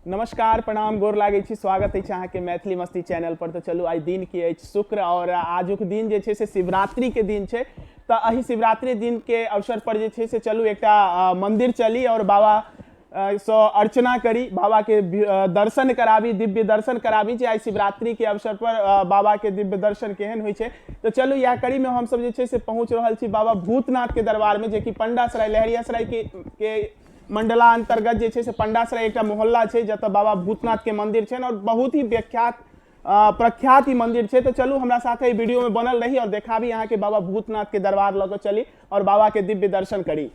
नमस्कार प्रणाम गोर लागे छी, स्वागत है अहाँ के मैथिली मस्ती चैनल पर। तो चलू आई दिन की है शुक्र और आजुक दिन जे छे से शिवरात्रि के दिन छे। तो अही शिवरात्रि दिन के अवसर पर जे छे से चलू एकटा मंदिर चली और बाबा सो अर्चना करी, बाबा के दर्शन कराबी, दिव्य दर्शन कराबी। जे आई शिवरात्रि के अवसर पर बाबा के दिव्य दर्शन केहन होइ छे। तो चलू यह कड़ी में हम सब जे छे से पहुंच रहल छी बाबा भूतनाथ के दरबार में, जे कि पंडासराय लहरियासराय के मंडला अंतर्गत जे छे से पंडासराय एक मोहल्ला है जत बाबा भूतनाथ के मंदिर है और बहुत ही प्रख्यात ही मंदिर है। तो चलू हमारा साथ ही वीडियो में बनल रही और देखा भी यहाँ के बाबा भूतनाथ के दरबार लग चली और बाबा के दिव्य दर्शन करी।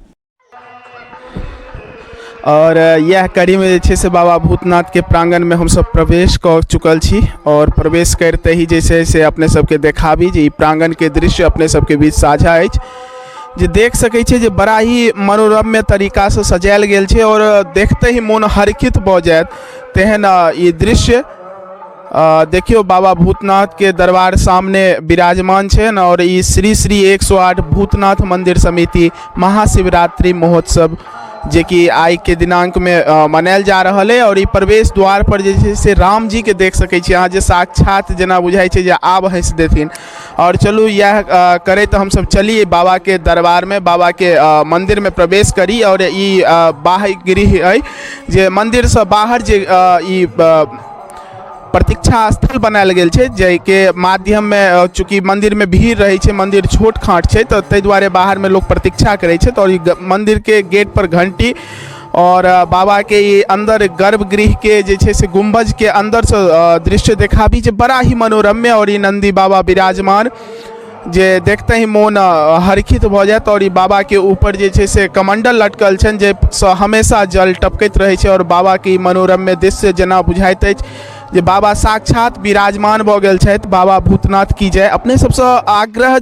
और यह कड़ी में जे से बाबा भूतनाथ के प्रांगण में हम सब प्रवेश कर चुकल छी और प्रवेश करते ही जैसे से अपने सबके देखाबी जे प्रांगण के दृश्य अपने सबके बीच साझा है, जे देख सकै छै जे बड़ा ही मनोरम्य तरीका से सजायल गेल छै और देखते ही मन हरखित भ जायत तेहन ये दृश्य। देखियो बाबा भूतनाथ के दरबार सामने विराजमान छै न और ये श्री श्री 108 भूतनाथ मंदिर समिति महाशिवरात्रि महोत्सव जे कि आई के दिनांक में मनायल जा रहा है। और ये प्रवेश द्वार पर जे से राम जी के देख सकै छी अहाँ, जे साक्षात जना बुझाई छै जे आब हंस देथिन। और चलू यह करे तो हम सब चलिए बाबा के दरबार में, बाबा के मंदिर में प्रवेश करी। और ये बाह्य गृह है जे मंदिर से बाहर जे प्रतीक्षा स्थल बनायल गेल छै, जे के माध्यम में चूँकि मंदिर में भीड़ रही है, मंदिर छोट खाट है तो तै द्वारे बाहर में लोग प्रतीक्षा करे छै। तो मंदिर के गेट पर घंटी और बाबा के ये अंदर गर्भगृह के जे छे से गुंबज के अंदर से दृश्य देखा भी जे बड़ा ही मनोरम्य। और ये नंदी बाबा विराजमान जे देखते ही मन हरखित भ जात। और ये बाबा के ऊपर जे छे से कमंडल लटकल छन जे हमेशा जल टपकैत रहे छे। और बाबा की मनोरम्य दृश्य जना बुझाइत अछि जे बाबा साक्षात विराजमान भ गेल छथि। बाबा भूतनाथ की जय। अपने सबसे आग्रह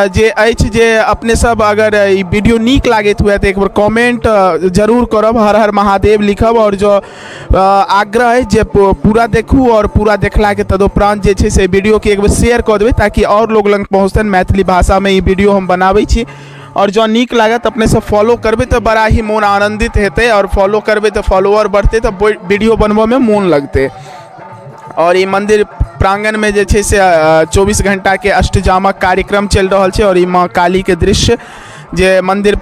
जे अछि जे अपने सब अगर ई वीडियो नीक लागैत हुए तो एक बार कमेंट जरूर करब, हर हर महादेव लिखब। और जो आग्रह है जे पूरा देखू और पूरा देखला के तदुपरांत जे छे से वीडियो के एक बार शेयर कर देबै ताकि और लोग लग पहुँचतन। मैथिली भाषा में ये वीडियो हम बनाबै छी और जो नीक लागत अपने सब फॉलो करबे तो बड़ा ही मन आनंदित हेते। और फॉलो करबे तो फॉलोअर बढ़ते तो वीडियो बनबे में मन लगते। और ये मंदिर प्रांगण में जे छे से 24 घंटा के अष्टजामक कार्यक्रम चल रहा है। और ये माँ काली के दृश्य जे मंदिर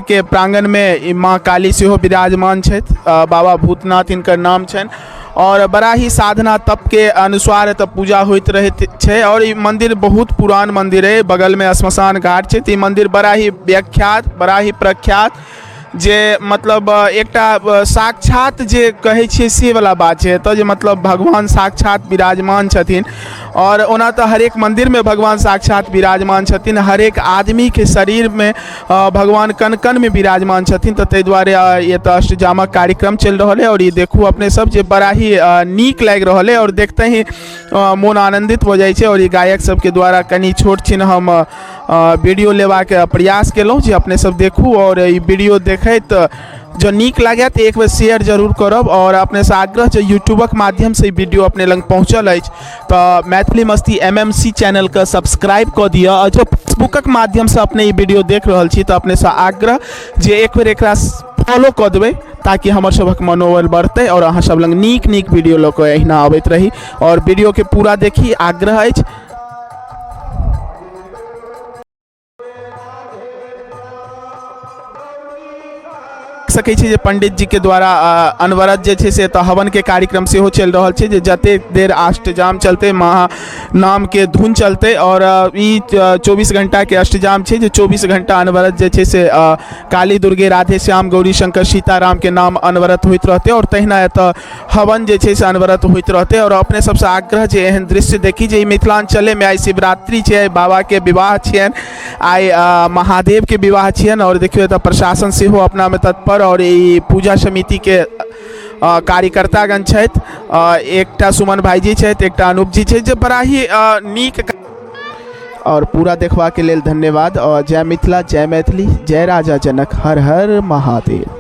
के प्रांगण में माँ काली सेहो विराजमान छथि। बाबा भूतनाथ इनकर नाम छन और बड़ा ही साधना तप के अनुसार तब पूजा होइत रहते छे। और ये मंदिर बहुत पुरान मंदिर है, बगल में श्मशान घाट है। तो ये मंदिर बड़ा ही व्याख्यात, बड़ा ही प्रख्यात, जे मतलब एकटा साक्षात जे कहे छे से वाला बात है। तो जे मतलब भगवान साक्षात विराजमान छथिन। और ओना तो हर एक मंदिर में भगवान साक्षात विराजमान छथिन, हर एक आदमी के शरीर में भगवान कण कण में विराजमान छथिन। तो तै द्वारे ये तो अष्टजामक कार्यक्रम चल रहा है। और ये देखू अपने सब जे बड़ा ही नीक लग रहा है और देखते ही मन आनंदित हो जाए। और ये गायक सब के द्वारा कनी छोट छिन हम वीडियो लेवा के प्रयास केलहुँ जे अपने सब देखू। और ये वीडियो देखैत जो नीक लगे तो एक बार शेयर जरूर करब। और अपने से आग्रह जो यूट्यूबक माध्यम से वीडियो अपने लग पहुँचल है तो मैथिली मस्ती MMC चैनल का सब्सक्राइब कर दिया। और जो फेसबुकक माध्यम से अपने ये वीडियो देख रहा छी तो अपने से आग्रह जे एक बार एक फॉलो कर देवे ताकि हमर सबक मनोबल बढ़ते और अहाँ सब लग नीक नीक वीडियो लग अहिना आबैत रही। और वीडियो के पूरा देखी आग्रह है। सकै छी जे पंडित जी के द्वारा अनवरत जे छे से तो हवन के कार्यक्रम से हो चल रहा है, जते देर अष्टजाम चलते महा नाम के धुन चलते। और ई 24 घंटा के अष्टजाम छे, जो 24 घंटा अनवरत जे छे से काली दुर्गे राधे श्याम गौरी शंकर सीताराम के नाम अनवरत होइत रहते। और तहिना एत हवन जे छे से अनवरत होइत रहते। और अपने सबसे आग्रह जे एहन दृश्य देखी जे मिथिलांचल में आई शिवरात्रि छे, बाबा के विवाह छियन, आई महादेव के विवाह छियन। और देखियो एत प्रशासन से हो अपना में तत्पर और ये पूजा समिति के कार्यकर्तागण छथि। एकटा सुमन भाईजी छथि, एकटा अनूप जी छथि, जे बड़ा ही नीक। और पूरा देखवा के लेल धन्यवाद। और जय मिथिला, जय मैथिली, जय राजा जनक, हर हर महादेव।